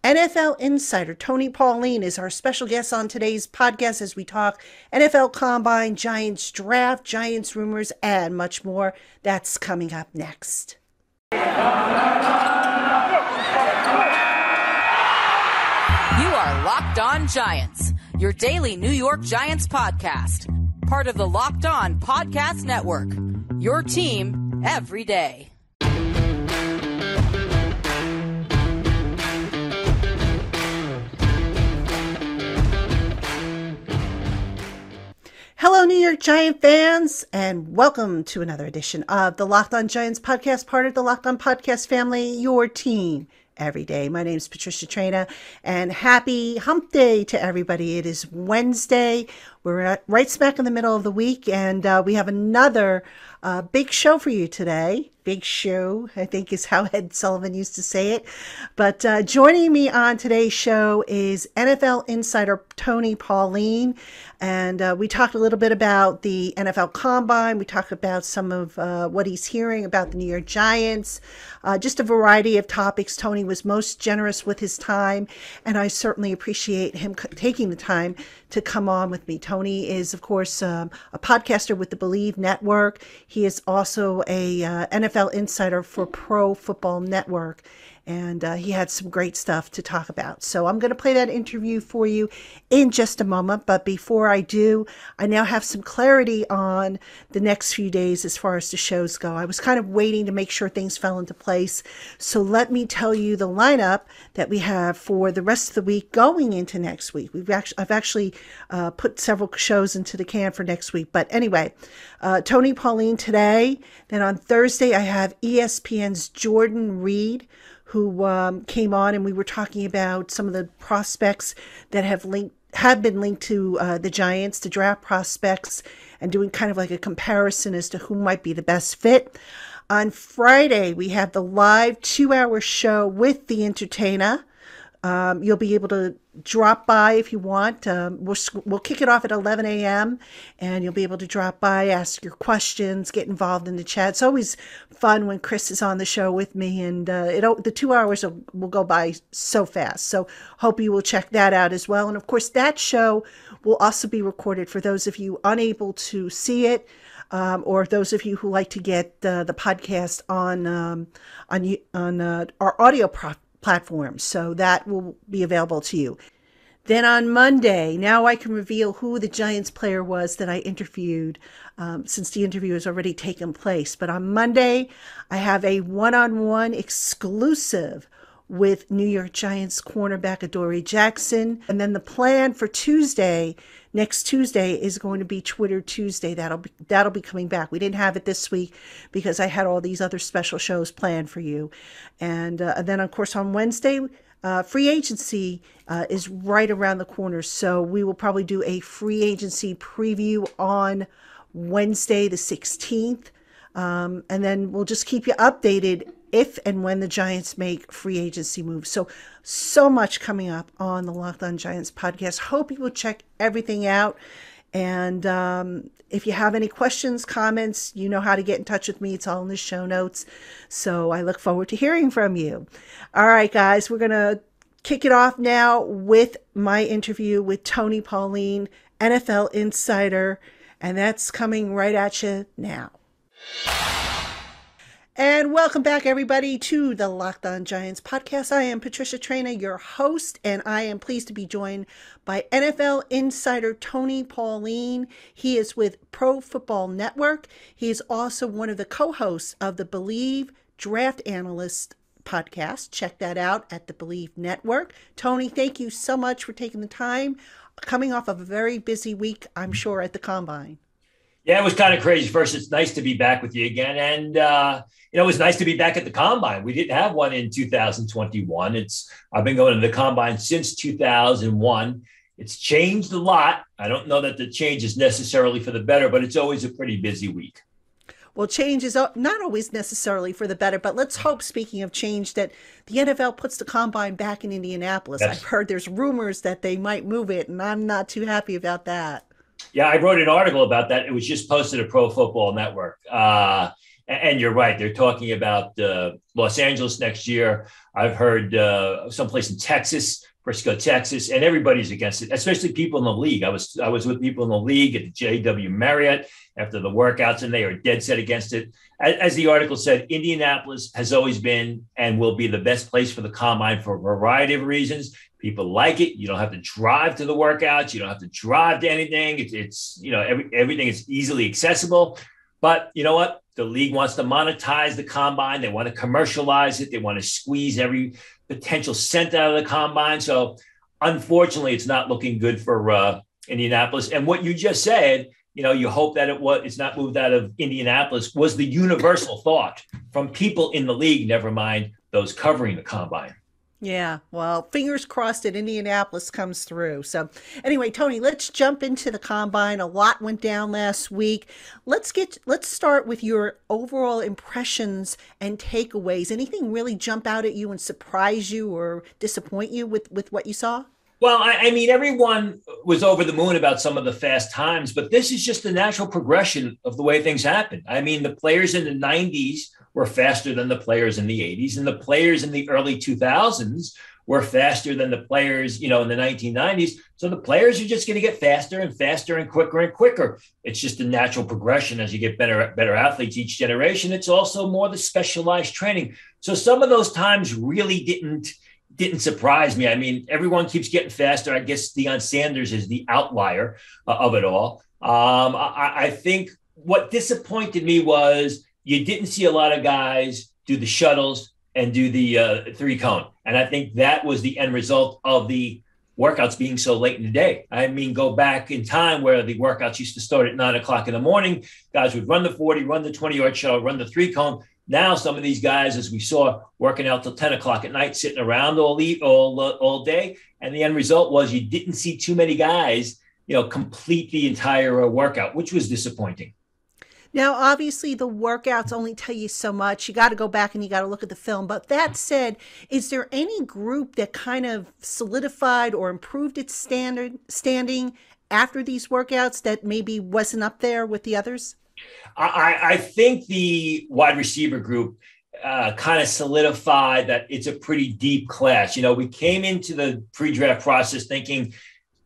NFL insider Tony Pauline is our special guest on today's podcast as we talk NFL Combine, Giants draft, Giants rumors, and much more. That's coming up next. You are Locked On Giants, your daily New York Giants podcast. Part of the Locked On Podcast Network, your team every day. Hello, New York Giant fans, and welcome to another edition of the Locked On Giants podcast, part of the Locked On Podcast family, your team every day. My name is Patricia Traina, and happy hump day to everybody. It is Wednesday. We're right smack in the middle of the week, and we have another big show for you today. Big show, I think is how Ed Sullivan used to say it. But joining me on today's show is NFL insider Tony Pauline. And we talked a little bit about the NFL Combine. We talked about some of what he's hearing about the New York Giants. Just a variety of topics. Tony was most generous with his time, and I certainly appreciate him taking the time to come on with me. Tony is, of course, a podcaster with the BLEVE network. He is also a NFL insider for Pro Football Network, and he had some great stuff to talk about. So I'm going to play that interview for you in just a moment. But before I do, I now have some clarity on the next few days as far as the shows go. I was kind of waiting to make sure things fell into place. So let me tell you the lineup that we have for the rest of the week going into next week. I've actually put several shows into the can for next week. But anyway, Tony Pauline today. Then on Thursday, I have ESPN's Jordan Reed, who came on, and we were talking about some of the prospects that have been linked to the Giants, the draft prospects, and doing kind of like a comparison as to who might be the best fit. On Friday, we have the live 2-hour show with the entertainer. You'll be able to drop by if you want. We'll kick it off at 11 a.m. and you'll be able to drop by, ask your questions, get involved in the chat. It's always fun when Chris is on the show with me, and the 2 hours will go by so fast. So hope you will check that out as well. And of course, that show will also be recorded for those of you unable to see it, or those of you who like to get the podcast on our audio platforms. So that will be available to you. Then on Monday, now I can reveal who the Giants player was that I interviewed, since the interview has already taken place. But on Monday, I have a one-on-one exclusive with New York Giants cornerback Adoree Jackson. And then the plan for next Tuesday is going to be Twitter Tuesday. That'll be coming back. We didn't have it this week because I had all these other special shows planned for you. And then, of course, on Wednesday, free agency is right around the corner. So we will probably do a free agency preview on Wednesday, the 16th. And then we'll just keep you updated if and when the Giants make free agency moves. So much coming up on the Locked On Giants podcast. Hope you will check everything out. And if you have any questions, comments, you know how to get in touch with me. It's all in the show notes. So I look forward to hearing from you. All right, guys, we're going to kick it off now with my interview with Tony Pauline, NFL insider. And that's coming right at you now. And welcome back, everybody, to the Locked On Giants podcast. I am Patricia Traina, your host, and I am pleased to be joined by NFL insider Tony Pauline. He is with Pro Football Network. He is also one of the co-hosts of the BLEVE Draft Analyst podcast. Check that out at the BLEVE Network. Tony, thank you so much for taking the time, coming off of a very busy week, I'm sure, at the Combine. Yeah, it was kind of crazy. First, it's nice to be back with you again. And, it was nice to be back at the Combine. We didn't have one in 2021. I've been going to the Combine since 2001. It's changed a lot. I don't know that the change is necessarily for the better, but it's always a pretty busy week. Well, change is not always necessarily for the better, but let's hope, speaking of change, that the NFL puts the Combine back in Indianapolis. Yes. I've heard there's rumors that they might move it, and I'm not too happy about that. Yeah, I wrote an article about that. It was just posted at Pro Football Network. And you're right. They're talking about Los Angeles next year. I've heard someplace in Texas, Frisco, Texas, and everybody's against it, especially people in the league. I was with people in the league at the JW Marriott after the workouts, and they are dead set against it. As the article said, Indianapolis has always been and will be the best place for the combine for a variety of reasons. People like it. You don't have to drive to the workouts. You don't have to drive to anything. It's everything is easily accessible. But you know what? The league wants to monetize the combine. They want to commercialize it. They want to squeeze every potential cent out of the combine. So unfortunately, it's not looking good for Indianapolis. And what you just said, you hope that it's not moved out of Indianapolis, was the universal thought from people in the league, never mind those covering the combine. Yeah, well, fingers crossed that Indianapolis comes through. So anyway, Tony, let's jump into the combine. A lot went down last week. Let's start with your overall impressions and takeaways. Anything really jump out at you and surprise you or disappoint you with what you saw? Well, I mean, everyone was over the moon about some of the fast times, but this is just the natural progression of the way things happen. I mean, the players in the 90s were faster than the players in the 80s, and the players in the early 2000s were faster than the players, in the 1990s. So the players are just going to get faster and faster and quicker. It's just a natural progression as you get better athletes each generation. It's also more the specialized training. So some of those times really didn't surprise me. I mean, everyone keeps getting faster. I guess Deion Sanders is the outlier of it all. I think what disappointed me was you didn't see a lot of guys do the shuttles and do the three cone. And I think that was the end result of the workouts being so late in the day. I mean, go back in time where the workouts used to start at 9:00 in the morning. Guys would run the 40, run the 20-yard shuttle, run the three cone. Now, some of these guys, as we saw, working out till 10:00 at night, sitting around all day. And the end result was you didn't see too many guys, complete the entire workout, which was disappointing. Now, obviously, the workouts only tell you so much. You got to go back and you got to look at the film. But that said, is there any group that kind of solidified or improved its standing after these workouts that maybe wasn't up there with the others? I think the wide receiver group kind of solidified that it's a pretty deep class. We came into the pre-draft process thinking,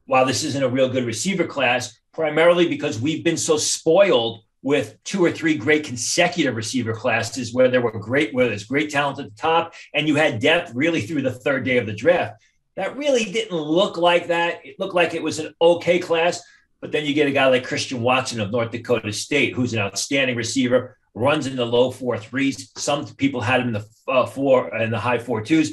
wow, this isn't a real good receiver class, primarily because we've been so spoiled with 2 or 3 great consecutive receiver classes where there's great talent at the top and you had depth really through the third day of the draft. That really didn't look like that. It looked like it was an okay class, but then you get a guy like Christian Watson of North Dakota State, who's an outstanding receiver, runs in the low 4.3s. Some people had him in the high 4.2s.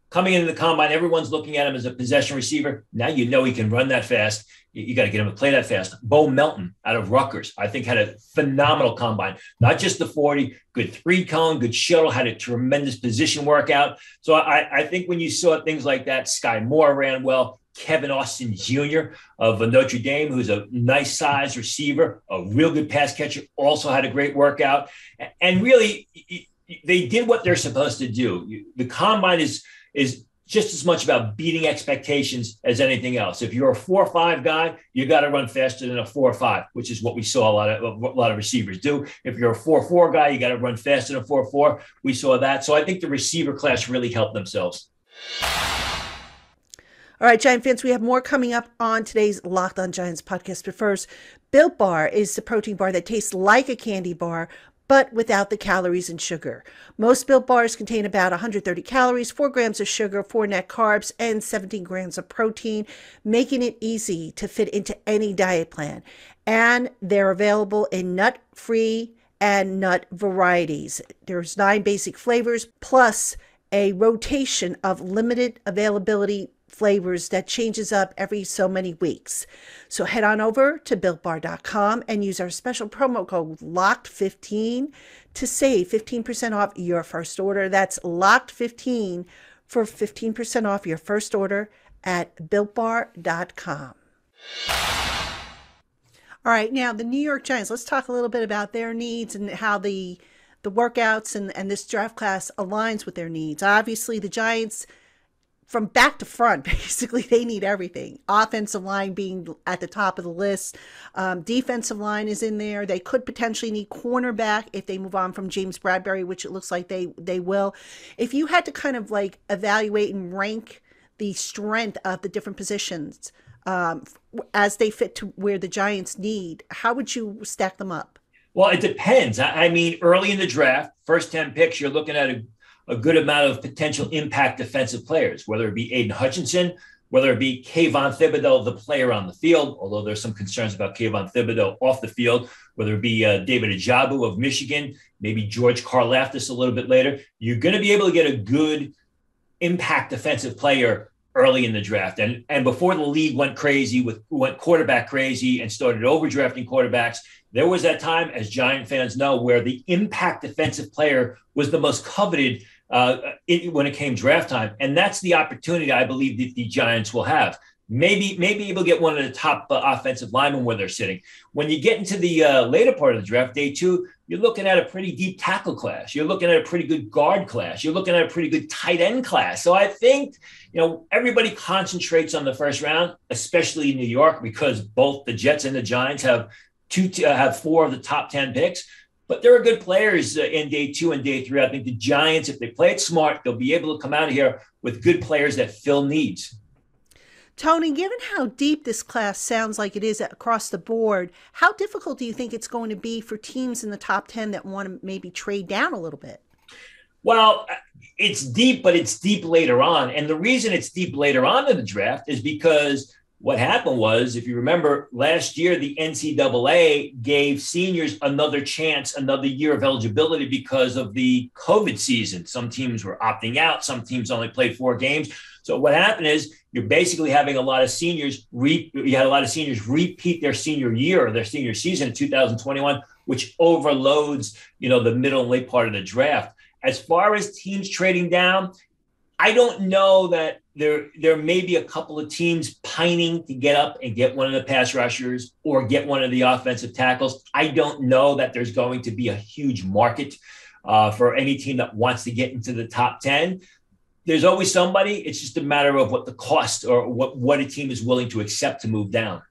Coming into the combine, everyone's looking at him as a possession receiver. Now he can run that fast. You got to get him to play that fast. Bo Melton out of Rutgers, I think, had a phenomenal combine. Not just the 40, good three cone, good shuttle, had a tremendous position workout. So I think when you saw things like that, Sky Moore ran well. Kevin Austin Jr. of Notre Dame, who's a nice size receiver, a real good pass catcher, also had a great workout. And really, they did what they're supposed to do. The combine is just as much about beating expectations as anything else. If you're a 4.5 guy, you got to run faster than a 4.5, which is what we saw a lot of receivers do. If you're a 4.4 guy, you got to run faster than a 4.4. We saw that. So I think the receiver class really helped themselves. All right, Giant fans, we have more coming up on today's Locked On Giants podcast. But first, Built Bar is the protein bar that tastes like a candy bar, but without the calories and sugar. Most Built Bars contain about 130 calories, 4 grams of sugar, 4 net carbs, and 17 grams of protein, making it easy to fit into any diet plan. And they're available in nut-free and nut varieties. There's 9 basic flavors, plus a rotation of limited availability flavors that changes up every so many weeks. So head on over to BuiltBar.com and use our special promo code LOCKED15 to save 15% off your first order. That's LOCKED15 for 15% off your first order at BuiltBar.com. All right, now the New York Giants, let's talk a little bit about their needs and how the workouts and this draft class aligns with their needs. Obviously, the Giants from back to front, basically, they need everything. Offensive line being at the top of the list. Defensive line is in there. They could potentially need cornerback if they move on from James Bradbury, which it looks like they will. If you had to kind of like evaluate and rank the strength of the different positions as they fit to where the Giants need, how would you stack them up? Well, it depends. I mean, early in the draft, first 10 picks, you're looking at a good amount of potential impact defensive players, whether it be Aiden Hutchinson, whether it be Kayvon Thibodeau, the player on the field, although there's some concerns about Kayvon Thibodeau off the field, whether it be David Ajabu of Michigan, maybe George Karlaftis a little bit later. You're going to be able to get a good impact defensive player early in the draft. And before the league went quarterback crazy and started overdrafting quarterbacks, there was that time, as Giant fans know, where the impact defensive player was the most coveted when it came draft time. And that's the opportunity I believe that the Giants will have. Maybe able to get one of the top offensive linemen where they're sitting. When you get into the later part of the draft, day 2, you're looking at a pretty deep tackle class. You're looking at a pretty good guard class. You're looking at a pretty good tight end class. So I think, everybody concentrates on the first round, especially in New York, because both the Jets and the Giants have 4 of the top 10 picks. But there are good players in day 2 and day 3. I think the Giants, if they play it smart, they'll be able to come out of here with good players that fill needs. Tony, given how deep this class sounds like it is across the board, how difficult do you think it's going to be for teams in the top 10 that want to maybe trade down a little bit? Well, it's deep, but it's deep later on. And the reason it's deep later on in the draft is because what happened was, if you remember, last year, the NCAA gave seniors another chance, another year of eligibility because of the COVID season. Some teams were opting out. Some teams only played 4 games. So what happened is you're basically having a lot of seniors repeat their senior year or their senior season in 2021, which overloads, the middle and late part of the draft. As far as teams trading down, I don't know that there may be a couple of teams pining to get up and get one of the pass rushers or get one of the offensive tackles. I don't know that there's going to be a huge market for any team that wants to get into the top 10. There's always somebody. It's just a matter of what the cost or what a team is willing to accept to move down.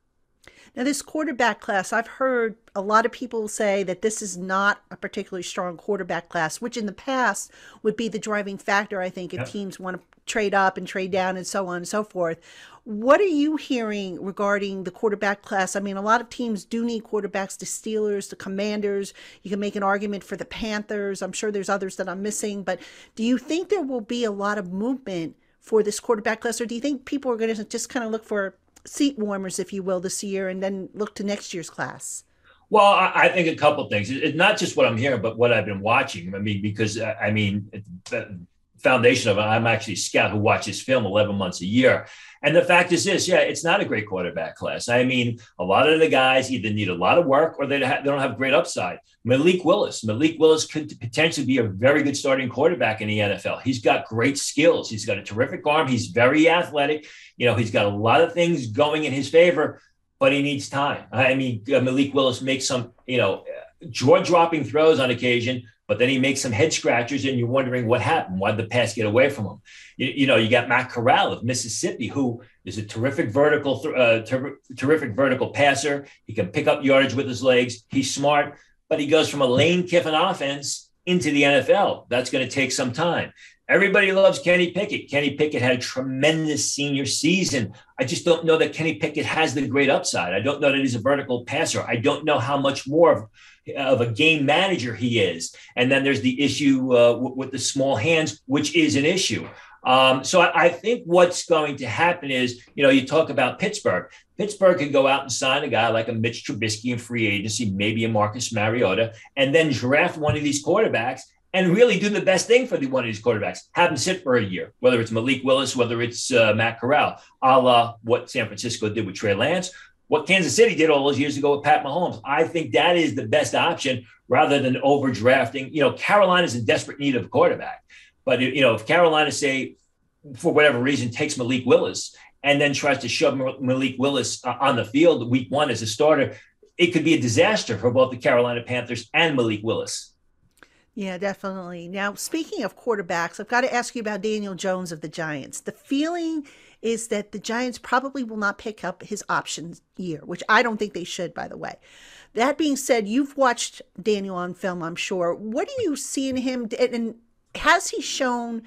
Now, this quarterback class, I've heard a lot of people say that this is not a particularly strong quarterback class, which in the past would be the driving factor, I think, if teams want to trade up and trade down and so on and so forth. What are you hearing regarding the quarterback class? I mean, a lot of teams do need quarterbacks, the Steelers, the Commanders. You can make an argument for the Panthers. I'm sure there's others that I'm missing. But do you think there will be a lot of movement for this quarterback class, or do you think people are going to just kind of look for seat warmers, if you will, this year and then look to next year's class? Well, I think a couple of things. It's not just what I'm hearing, but what I've been watching. I mean, because the foundation of it, I'm actually a scout who watches film 11 months a year. And the fact is this, it's not a great quarterback class. I mean, a lot of the guys either need a lot of work or they don't have great upside. Malik Willis could potentially be a very good starting quarterback in the NFL. He's got great skills. He's got a terrific arm. He's very athletic. He's got a lot of things going in his favor, but he needs time. I mean, Malik Willis makes some, jaw-dropping throws on occasion, but then he makes some head scratchers and you're wondering what happened. Why did the pass get away from him? You got Matt Corral of Mississippi, who is a terrific vertical passer. He can pick up yardage with his legs. He's smart, but he goes from a Lane Kiffin offense into the NFL. That's going to take some time. Everybody loves Kenny Pickett. Kenny Pickett had a tremendous senior season. I just don't know that Kenny Pickett has the great upside. I don't know that he's a vertical passer. I don't know how much more of a game manager he is. And then there's the issue with the small hands, which is an issue. So I think what's going to happen is, you talk about Pittsburgh. Pittsburgh could go out and sign a guy like a Mitch Trubisky in free agency, maybe a Marcus Mariota, and then draft one of these quarterbacks and really do the best thing for one of these quarterbacks. Have them sit for a year, whether it's Malik Willis, whether it's Matt Corral, a la what San Francisco did with Trey Lance, what Kansas City did all those years ago with Pat Mahomes. I think that is the best option rather than overdrafting. Carolina's in desperate need of a quarterback. But, if Carolina, say, for whatever reason, takes Malik Willis and then tries to shove Malik Willis on the field week 1 as a starter, it could be a disaster for both the Carolina Panthers and Malik Willis. Yeah, definitely. Now, speaking of quarterbacks, I've got to ask you about Daniel Jones of the Giants. The feeling is that the Giants probably will not pick up his option year, which I don't think they should, by the way. That being said, you've watched Daniel on film, I'm sure. What do you see in him? And has he shown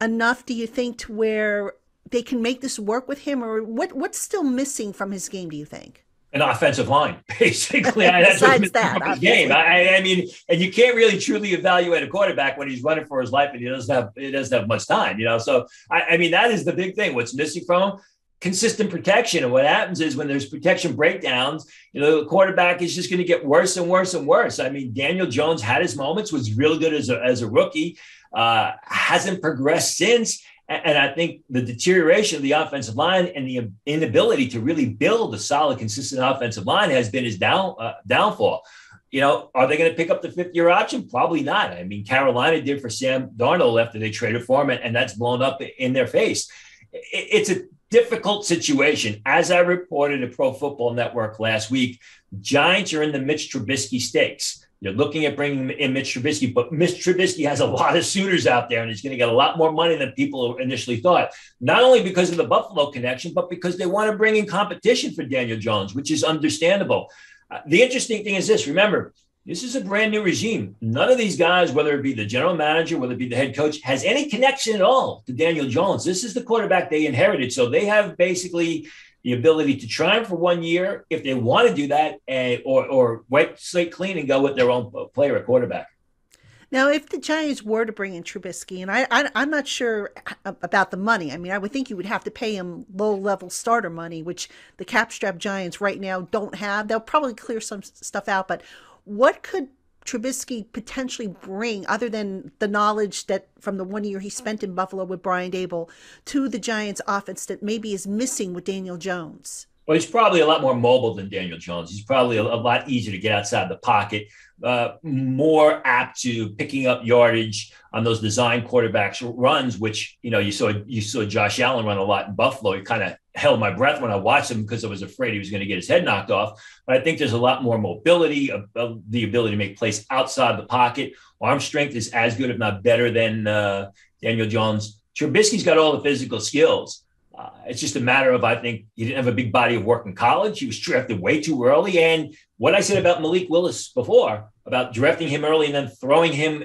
enough, do you think, to where they can make this work with him? Or what's still missing from his game, do you think? An offensive line, basically. That's what's Besides missing that, from his game. obviously. I mean, and you can't really truly evaluate a quarterback when he's running for his life and he doesn't have much time, So I mean, that is the big thing. What's missing from him? Consistent protection. And what happens is when there's protection breakdowns, the quarterback is just going to get worse and worse and worse. I mean, Daniel Jones had his moments, was really good as a rookie, hasn't progressed since. And I think the deterioration of the offensive line and the inability to really build a solid, consistent offensive line has been his downfall. Are they going to pick up the fifth-year option? Probably not. I mean, Carolina did for Sam Darnold after they traded for him, and that's blown up in their face. It's a difficult situation. As I reported at Pro Football Network last week, Giants are in the Mitch Trubisky stakes. You're looking at bringing in Mitch Trubisky, but Mitch Trubisky has a lot of suitors out there, and he's going to get a lot more money than people initially thought, not only because of the Buffalo connection, but because they want to bring in competition for Daniel Jones, which is understandable. The interesting thing is this. Remember, this is a brand new regime. None of these guys, whether it be the general manager, whether it be the head coach, has any connection at all to Daniel Jones. This is the quarterback they inherited. So they have basically the ability to try him for 1 year if they want to do that, or wipe slate clean and go with their own player at quarterback. Now, if the Giants were to bring in Trubisky, and I'm not sure about the money. I mean, I would think you would have to pay him low-level starter money, which the cap-strapped Giants right now don't have. They'll probably clear some stuff out, but what could Trubisky potentially bring other than the knowledge that from the 1 year he spent in Buffalo with Brian Dable to the Giants offense that maybe is missing with Daniel Jones? Well, he's probably a lot more mobile than Daniel Jones. He's probably a lot easier to get outside the pocket, more apt to picking up yardage on those design quarterbacks runs, which, you saw Josh Allen run a lot in Buffalo. He kind of held my breath when I watched him because I was afraid he was going to get his head knocked off. But I think there's a lot more mobility, the ability to make plays outside the pocket. Arm strength is as good, if not better, than Daniel Jones. Trubisky's got all the physical skills. It's just a matter of, I think, he didn't have a big body of work in college. He was drafted way too early. And what I said about Malik Willis before, about drafting him early and then throwing him,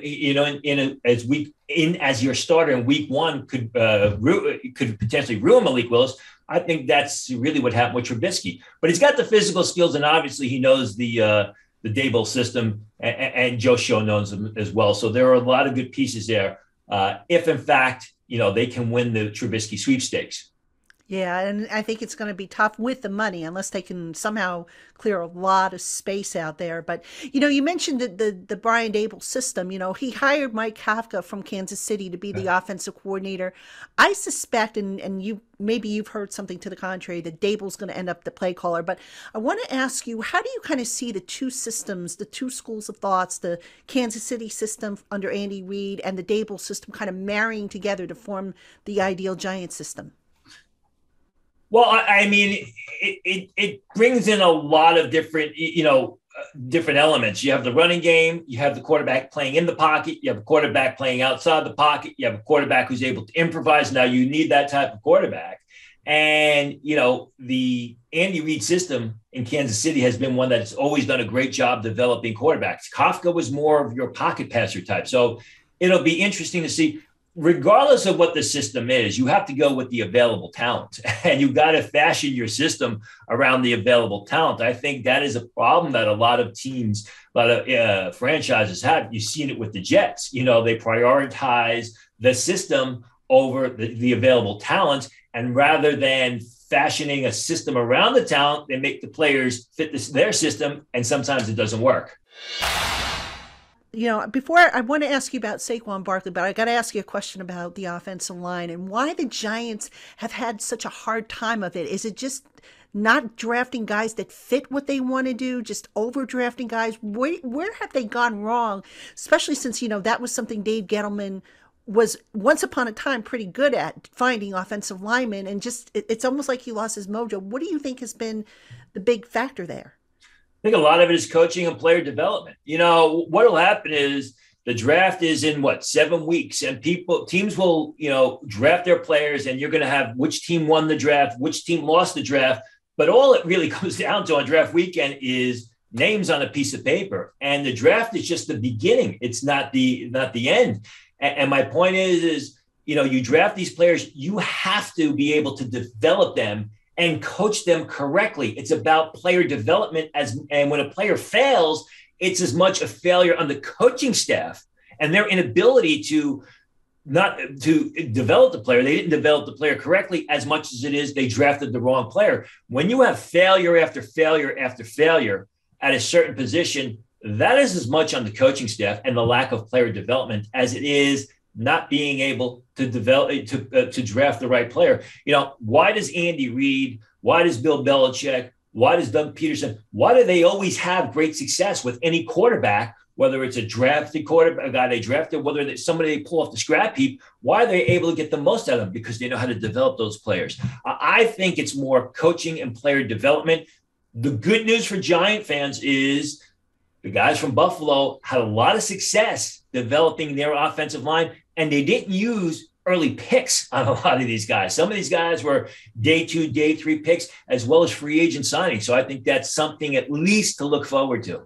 as your starter in week one could potentially ruin Malik Willis. I think that's really what happened with Trubisky. But he's got the physical skills, and obviously he knows the Dable system, and Joe Show knows him as well. So there are a lot of good pieces there. If in fact, they can win the Trubisky sweepstakes. Yeah, and I think it's going to be tough with the money unless they can somehow clear a lot of space out there. But, you mentioned the Brian Dable system. He hired Mike Kafka from Kansas City to be the offensive coordinator. I suspect, and you've heard something to the contrary, that Dable's going to end up the play caller. But I want to ask you, how do you kind of see the two systems, the two schools of thoughts, the Kansas City system under Andy Reid and the Dable system kind of marrying together to form the ideal Giant system? Well, I mean, it brings in a lot of different, different elements. You have the running game, you have the quarterback playing in the pocket, you have a quarterback playing outside the pocket, you have a quarterback who's able to improvise. Now you need that type of quarterback. And, the Andy Reid system in Kansas City has been one that's always done a great job developing quarterbacks. Kafka was more of your pocket passer type. So it'll be interesting to see. Regardless of what the system is, you have to go with the available talent, and you've got to fashion your system around the available talent. I think that is a problem that a lot of teams, a lot of franchises have. You've seen it with the Jets. They prioritize the system over the available talent, and rather than fashioning a system around the talent, they make the players fit their system, and sometimes it doesn't work. Before I want to ask you about Saquon Barkley, but I got to ask you a question about the offensive line and why the Giants have had such a hard time of it. Is it just not drafting guys that fit what they want to do, just overdrafting guys? Where have they gone wrong? Especially since, that was something Dave Gettleman was once upon a time pretty good at, finding offensive linemen, and just it's almost like he lost his mojo. What do you think has been the big factor there? I think a lot of it is coaching and player development. What will happen is The draft is in 7 weeks, and teams will, draft their players, and you're going to have which team won the draft, which team lost the draft. But all it really comes down to on draft weekend is names on a piece of paper, and the draft is just the beginning. It's not the end. And my point is, you draft these players, you have to be able to develop them and coach them correctly. It's about player development, and when a player fails, it's as much a failure on the coaching staff and their inability to develop the player. They didn't develop the player correctly as much as it is they drafted the wrong player. When you have failure after failure after failure at a certain position, that is as much on the coaching staff and the lack of player development as it is not being able to develop to draft the right player. Why does Andy Reid? Why does Bill Belichick? Why does Doug Peterson? Why do they always have great success with any quarterback, whether it's a drafted quarterback, a guy they drafted, whether it's somebody they pull off the scrap heap? Why are they able to get the most out of them? Because they know how to develop those players. I think it's more coaching and player development. The good news for Giant fans is the guys from Buffalo had a lot of success developing their offensive line, and they didn't use early picks on a lot of these guys. Some of these guys were day 2, day 3 picks, as well as free agent signings. So I think that's something at least to look forward to.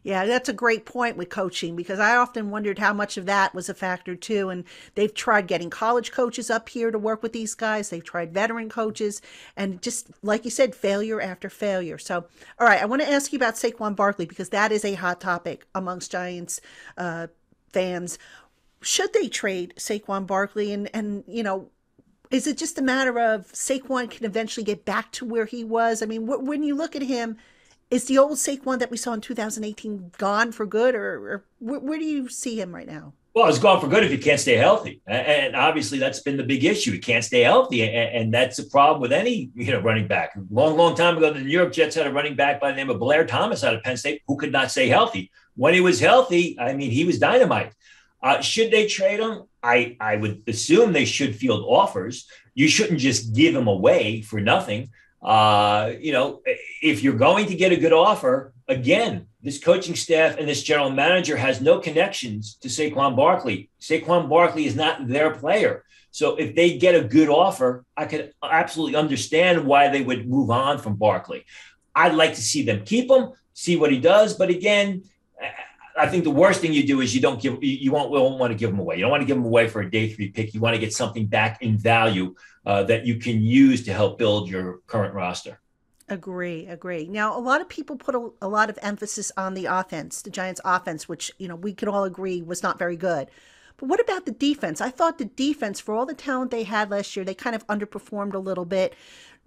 Yeah, that's a great point with coaching, because I often wondered how much of that was a factor too. And they've tried getting college coaches up here to work with these guys. They've tried veteran coaches, and just like you said, failure after failure. So, all right, I want to ask you about Saquon Barkley, because that is a hot topic amongst Giants fans. Should they trade Saquon Barkley? And is it just a matter of Saquon can eventually get back to where he was? I mean, when you look at him, is the old Saquon that we saw in 2018 gone for good, or where do you see him right now? Well, it's gone for good if he can't stay healthy. And obviously that's been the big issue. He can't stay healthy. And that's a problem with any, running back. Long time ago, the New York Jets had a running back by the name of Blair Thomas out of Penn State who could not stay healthy. When he was healthy, he was dynamite. Should they trade him? I would assume they should field offers. You shouldn't just give him away for nothing. If you're going to get a good offer, again, this coaching staff and this general manager has no connections to Saquon Barkley. Saquon Barkley is not their player. So if they get a good offer, I could absolutely understand why they would move on from Barkley. I'd like to see them keep him, see what he does. But again, I think the worst thing you do is you won't want to give him away. You don't want to give him away for a day 3 pick. You want to get something back in value that you can use to help build your current roster. Agree. Now, a lot of people put a lot of emphasis on the offense, the Giants' offense, which, we could all agree was not very good. But what about the defense? I thought the defense, for all the talent they had last year, they kind of underperformed a little bit.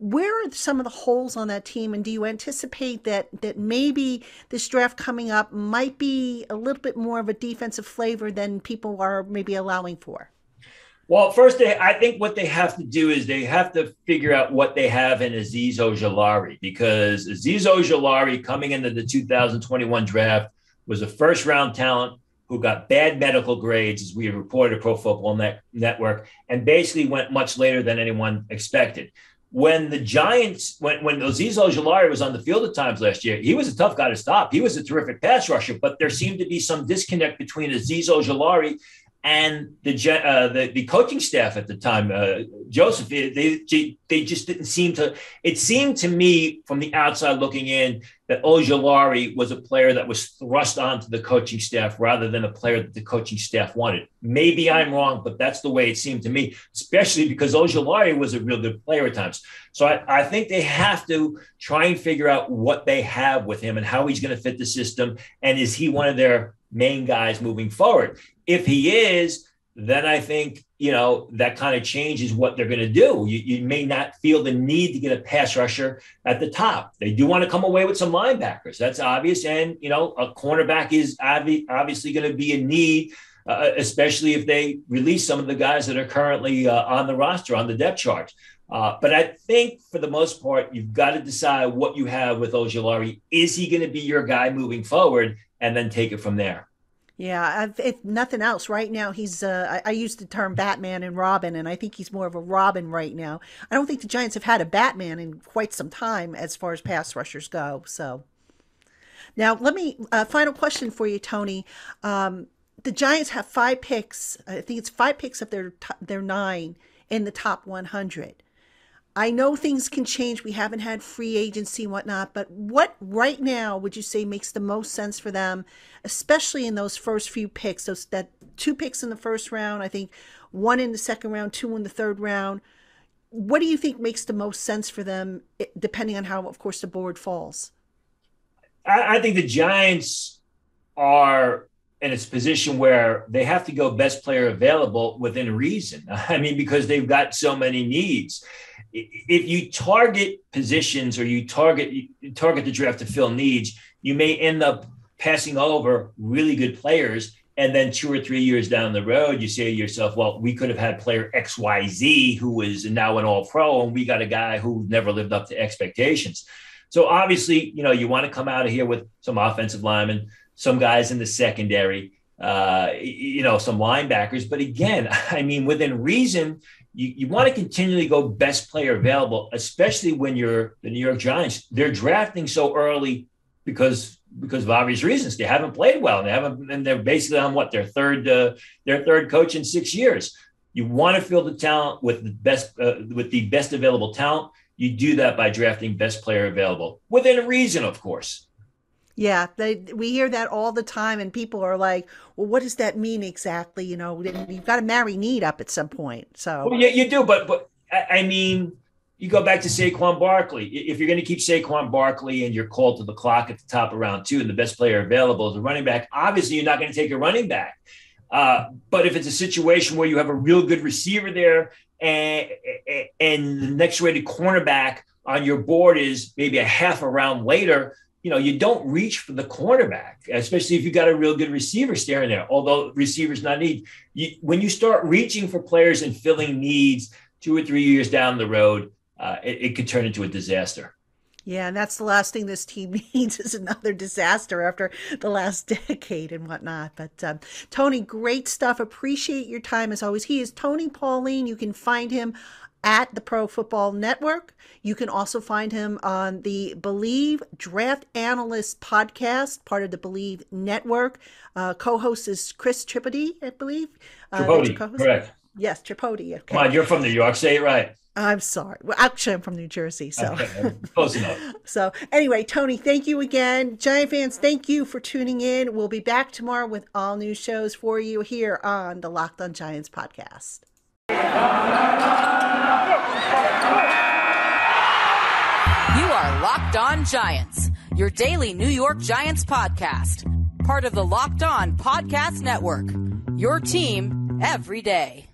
Where are some of the holes on that team? And do you anticipate that maybe this draft coming up might be a little bit more of a defensive flavor than people are maybe allowing for? Well, first, I think what they have to do is they have to figure out what they have in Azeez Ojulari, because Azeez Ojulari, coming into the 2021 draft, was a first-round talent who got bad medical grades, as we have reported at Pro Football Network, and basically went much later than anyone expected. When the Giants, when Azeez Ojulari was on the field at times last year, he was a tough guy to stop. He was a terrific pass rusher, but there seemed to be some disconnect between Azeez Ojulari and the coaching staff at the time. Joseph, they just didn't seem to. It seemed to me from the outside looking in that Ojulari was a player that was thrust onto the coaching staff rather than a player that the coaching staff wanted. Maybe I'm wrong, but that's the way it seemed to me, especially because Ojulari was a real good player at times. So I think they have to try and figure out what they have with him and how he's going to fit the system. And is he one of their main guys moving forward? If he is, then I think, that kind of changes what they're going to do. You may not feel the need to get a pass rusher at the top. They do want to come away with some linebackers. That's obvious. And, a cornerback is obviously going to be a need, especially if they release some of the guys that are currently on the roster, on the depth chart. But I think for the most part, you've got to decide what you have with Ojulari. Is he going to be your guy moving forward, and then take it from there? Yeah, if nothing else, right now he's, I used the term Batman and Robin, and I think he's more of a Robin right now. I don't think the Giants have had a Batman in quite some time as far as pass rushers go. So now let me, final question for you, Tony. the Giants have 5 picks. I think it's 5 picks of their 9 in the top 100. I know things can change. We haven't had free agency and whatnot, but what right now would you say makes the most sense for them, especially in those first few picks, that 2 picks in the first round, I think 1 in the second round, 2 in the third round. What do you think makes the most sense for them, depending on how, of course, the board falls? I think the Giants are in its position where they have to go best player available within reason. I mean, because they've got so many needs. If you target positions or you target the draft to fill needs, you may end up passing over really good players. And then 2 or 3 years down the road, you say to yourself, well, we could have had player XYZ who is now an all-pro, and we got a guy who never lived up to expectations. So obviously, you want to come out of here with some offensive linemen, some guys in the secondary, some linebackers. But again, I mean, within reason, you want to continually go best player available, especially when you're the New York Giants. They're drafting so early because of obvious reasons. They haven't played well. And they're basically on their third coach in 6 years. You want to fill the talent with the best available talent. You do that by drafting best player available within reason, of course. Yeah, we hear that all the time, and people are like, well, what does that mean exactly? You've got to marry need up at some point. So well, yeah, you do. But I mean, you go back to Saquon Barkley. If you're going to keep Saquon Barkley and you're called to the clock at the top of round 2 and the best player available is a running back, obviously you're not going to take a running back. But if it's a situation where you have a real good receiver there and the next rated cornerback on your board is maybe a half a round later, you don't reach for the cornerback, especially if you've got a real good receiver staring there, although receivers not need. When you start reaching for players and filling needs 2 or 3 years down the road, it could turn into a disaster. Yeah, and that's the last thing this team needs is another disaster after the last decade and whatnot. But Tony, great stuff. Appreciate your time as always. He is Tony Pauline. You can find him at the Pro Football Network. You can also find him on the BLEVE Draft Analyst podcast, part of the BLEVE Network. Co-host is Chris Tripodi, I believe. Tripodi, correct. Yes, Tripodi. Okay. Come on, you're from New York. Say it right. I'm sorry. Well, actually, I'm from New Jersey. So okay, close enough. So anyway, Tony, thank you again. Giant fans, thank you for tuning in. We'll be back tomorrow with all new shows for you here on the LockedOn Giants podcast. You are Locked On Giants, your daily New York Giants podcast, part of the Locked On Podcast Network, your team every day.